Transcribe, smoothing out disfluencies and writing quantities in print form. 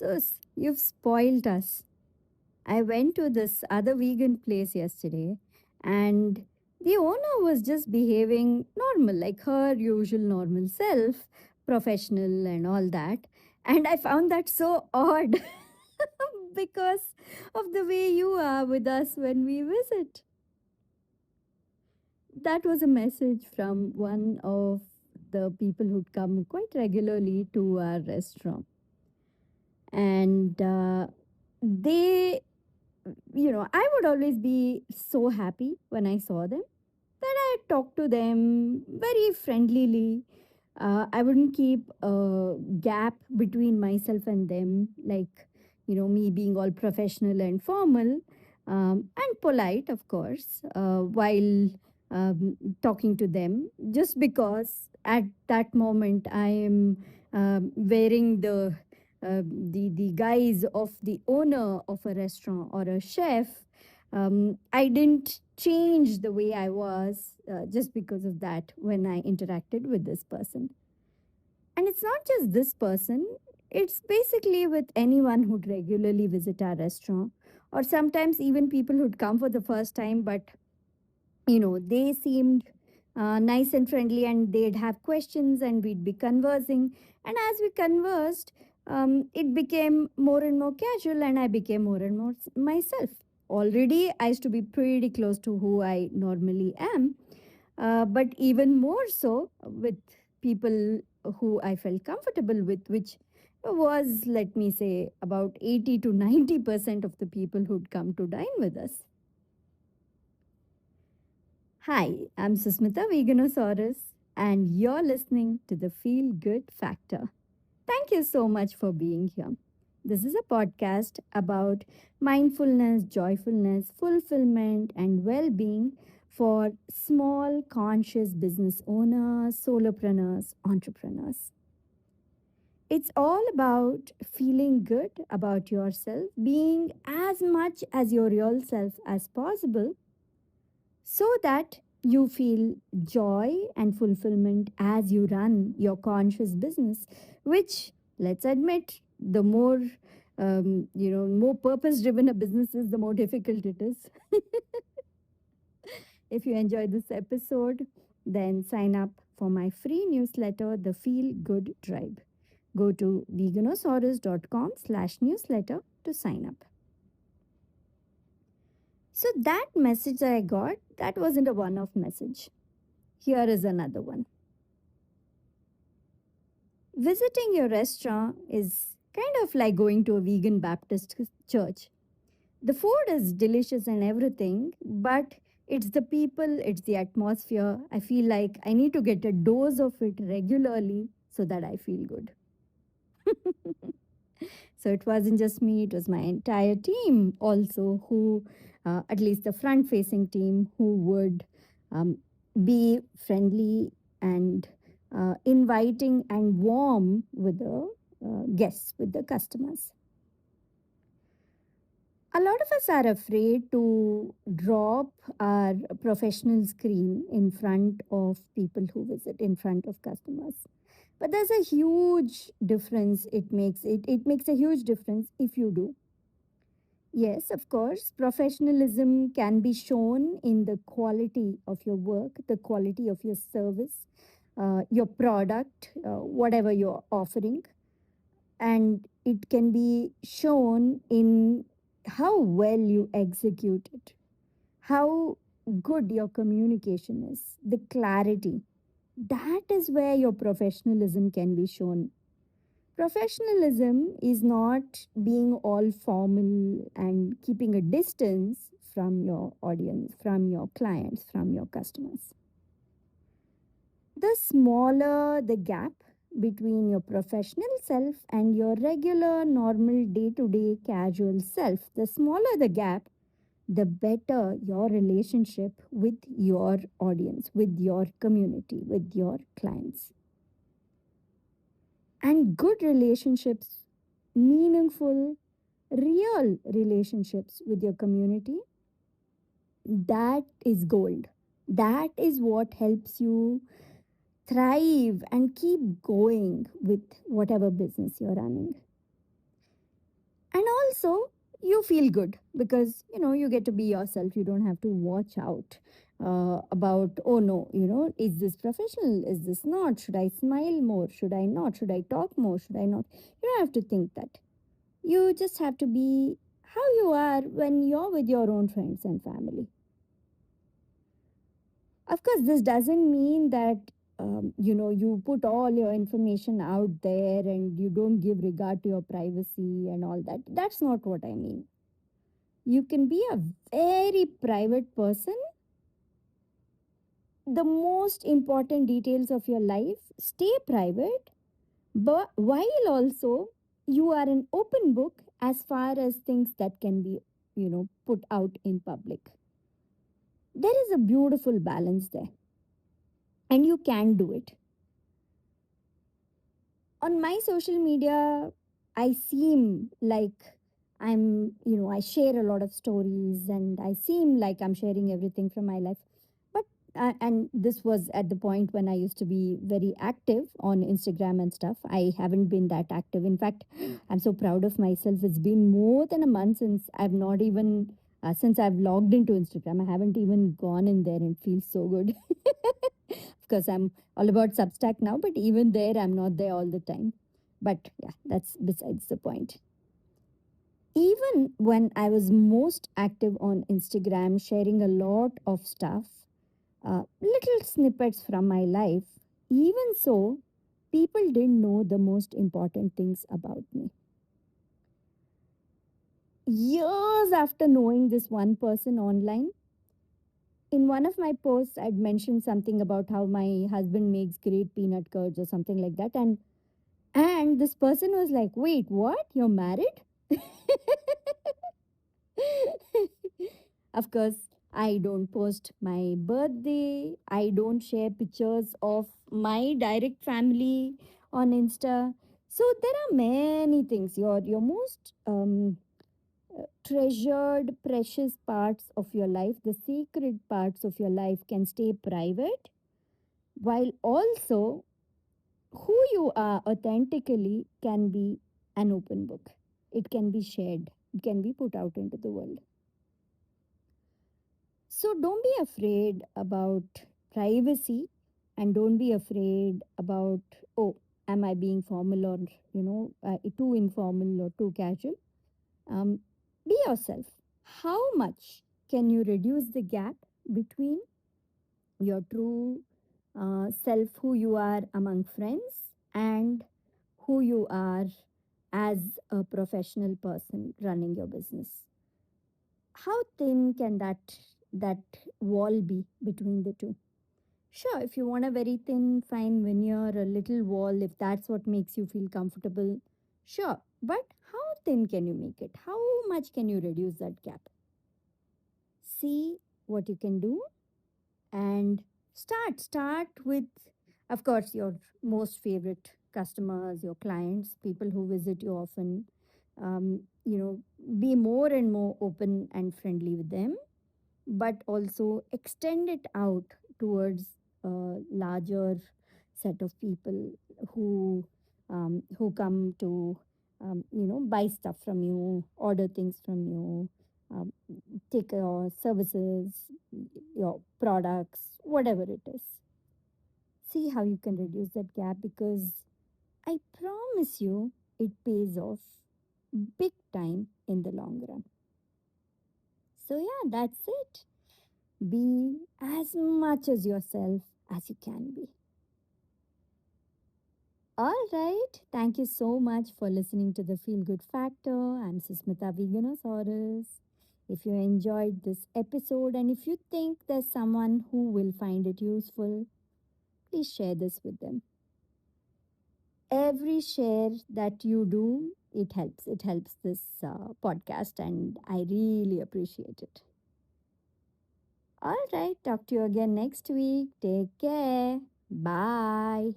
Sus, you've spoilt us. I went to this other vegan place yesterday and the owner was just behaving normal, like her usual normal self, professional and all that. And I found that so odd because of the way you are with us when we visit. That was a message from one of the people who'd come quite regularly to our restaurant. And they, I would always be so happy when I saw them that I talked to them very friendlily. I wouldn't keep a gap between myself and them, like, me being all professional and formal and polite, of course, while talking to them, just because at that moment I am wearing the guise of the owner of a restaurant or a chef. I didn't change the way I was just because of that when I interacted with this person. And it's not just this person, it's basically with anyone who'd regularly visit our restaurant, or sometimes even people who'd come for the first time, but they seemed nice and friendly and they'd have questions and we'd be conversing. And as we conversed, it became more and more casual and I became more and more myself. Already, I used to be pretty close to who I normally am, but even more so with people who I felt comfortable with, which was, let me say, about 80 to 90% of the people who'd come to dine with us. Hi, I'm Susmita Veganosaurus, and you're listening to the Feel Good Factor. Thank you so much for being here. This is a podcast about mindfulness, joyfulness, fulfillment, and well being for small, conscious business owners, solopreneurs, entrepreneurs. It's all about feeling good about yourself, being as much as your real self as possible, so that you feel joy and fulfillment as you run your conscious business, which, let's admit, the more purpose driven a business is, the more difficult it is. If you enjoyed this episode, then sign up for my free newsletter, The Feel Good Tribe. Go to veganosaurus.com/newsletter to sign up. So that message that I got, that wasn't a one-off message. Here is another one. Visiting your restaurant is kind of like going to a vegan Baptist church. The food is delicious and everything, but it's the people, it's the atmosphere. I feel like I need to get a dose of it regularly so that I feel good. So it wasn't just me, it was my entire team also, who, at least the front facing team, who would um, be friendly and inviting and warm with the guests, with the customers. A lot of us are afraid to drop our professional screen in front of people who visit, in front of customers. But there's a huge difference. It makes a huge difference if you do. Yes, of course, professionalism can be shown in the quality of your work, the quality of your service, your product, whatever you're offering. And it can be shown in how well you execute it, how good your communication is, the clarity. That is where your professionalism can be shown. Professionalism is not being all formal and keeping a distance from your audience, from your clients, from your customers. The smaller the gap between your professional self and your regular, normal, day to day, casual self, the smaller the gap, the better your relationship with your audience, with your community, with your clients. And good relationships, meaningful, real relationships with your community, that is gold. That is what helps you thrive and keep going with whatever business you're running. also you feel good because you get to be yourself. You don't have to watch out about, oh no, is this professional, is this not, should I smile more, should I not, should I talk more, should I not. You don't have to think that. You just have to be how you are when you're with your own friends and family. Of course, this doesn't mean that you put all your information out there and you don't give regard to your privacy and all that. That's not what I mean. You can be a very private person. The most important details of your life stay private, but while also you are an open book as far as things that can be, put out in public. There is a beautiful balance there, and you can do it. On my social media, I seem like I share a lot of stories and I seem like I'm sharing everything from my life. But, and this was at the point when I used to be very active on Instagram and stuff. I haven't been that active. In fact, I'm so proud of myself. It's been more than a month since I've not even, since I've logged into Instagram. I haven't even gone in there and feels so good. Because I'm all about Substack now, but even there, I'm not there all the time. But yeah, that's besides the point. Even when I was most active on Instagram, sharing a lot of stuff, little snippets from my life, even so, people didn't know the most important things about me. Years after knowing this one person online, in one of my posts, I'd mentioned something about how my husband makes great peanut curds or something like that. And this person was like, wait, what? You're married? Of course, I don't post my birthday. I don't share pictures of my direct family on Insta. So there are many things. Your most treasured, precious parts of your life, the sacred parts of your life can stay private, while also who you are authentically can be an open book. It can be shared, it can be put out into the world. So don't be afraid about privacy and don't be afraid about, oh, am I being formal or, too informal or too casual? Um, be yourself. How much can you reduce the gap between your true self, who you are among friends, and who you are as a professional person running your business? How thin can that wall be between the two? Sure, if you want a very thin, fine veneer, a little wall, if that's what makes you feel comfortable, sure. But how thin can you make it? How much can you reduce that gap? See what you can do and start with, of course, your most favorite customers, your clients, people who visit you often. Be more and more open and friendly with them, but also extend it out towards a larger set of people who come to buy stuff from you, order things from you, um, take your services, your products, whatever it is. See how you can reduce that gap, because I promise you it pays off big time in the long run. So yeah, that's it. Be as much as yourself as you can be. All right. Thank you so much for listening to the Feel Good Factor. I'm Susmita Veganosaurus. If you enjoyed this episode and if you think there's someone who will find it useful, please share this with them. Every share that you do, it helps. It helps this podcast, and I really appreciate it. All right. Talk to you again next week. Take care. Bye.